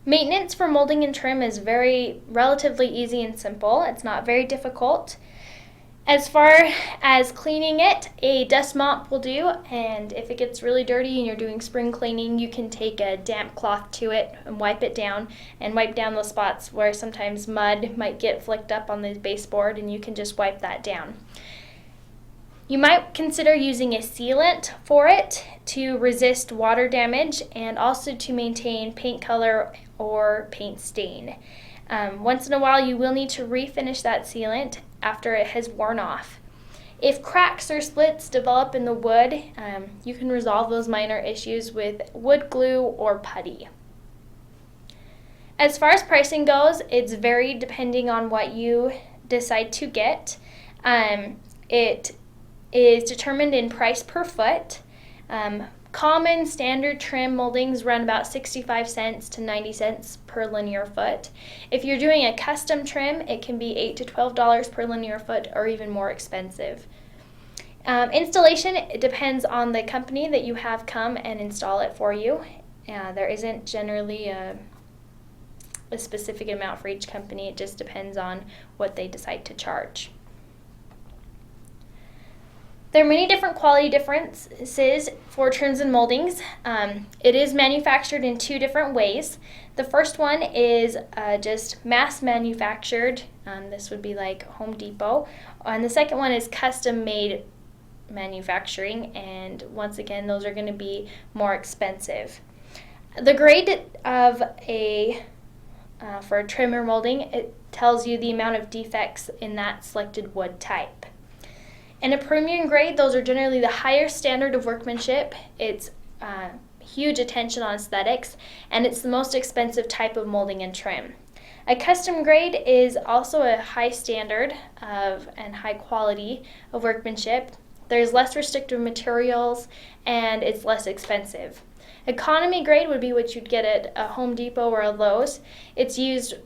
Maintenance for molding and trim is relatively easy and simple. It's not very difficult. As far as cleaning it, a dust mop will do, and if it gets really dirty and you're doing spring cleaning, you can take a damp cloth to it and wipe it down and wipe down those spots where sometimes mud might get flicked up on the baseboard, and you can just wipe that down. You might consider using a sealant for it to resist water damage and also to maintain paint color or paint stain. Once in a while, you will need to refinish that sealant after it has worn off. If cracks or splits develop in the wood, you can resolve those minor issues with wood glue or putty. As far as pricing goes, it's varied depending on what you decide to get. It is determined in price per foot. Common standard trim moldings run about 65 cents to 90 cents per linear foot. If you're doing a custom trim, it can be $8 to $12 per linear foot or even more expensive. Installation, it depends on the company that you have come and install it for you. There isn't generally a specific amount for each company. It just depends on what they decide to charge. There are many different quality differences for trims and moldings. It is manufactured in two different ways. The first one is just mass manufactured. This would be like Home Depot. And the second one is custom made manufacturing. And once again, those are going to be more expensive. The grade of for a trim or molding, it tells you the amount of defects in that selected wood type. In a premium grade, those are generally the higher standard of workmanship. It's huge attention on aesthetics, and it's the most expensive type of molding and trim. A custom grade is also a high standard and high quality of workmanship. There's less restrictive materials, and it's less expensive. Economy grade would be what you'd get at a Home Depot or a Lowe's. It's used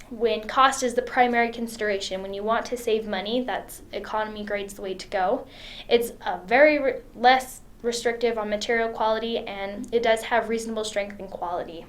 when cost is the primary consideration. When you want to save money, that's economy grade's the way to go. It's very less restrictive on material quality, and it does have reasonable strength and quality.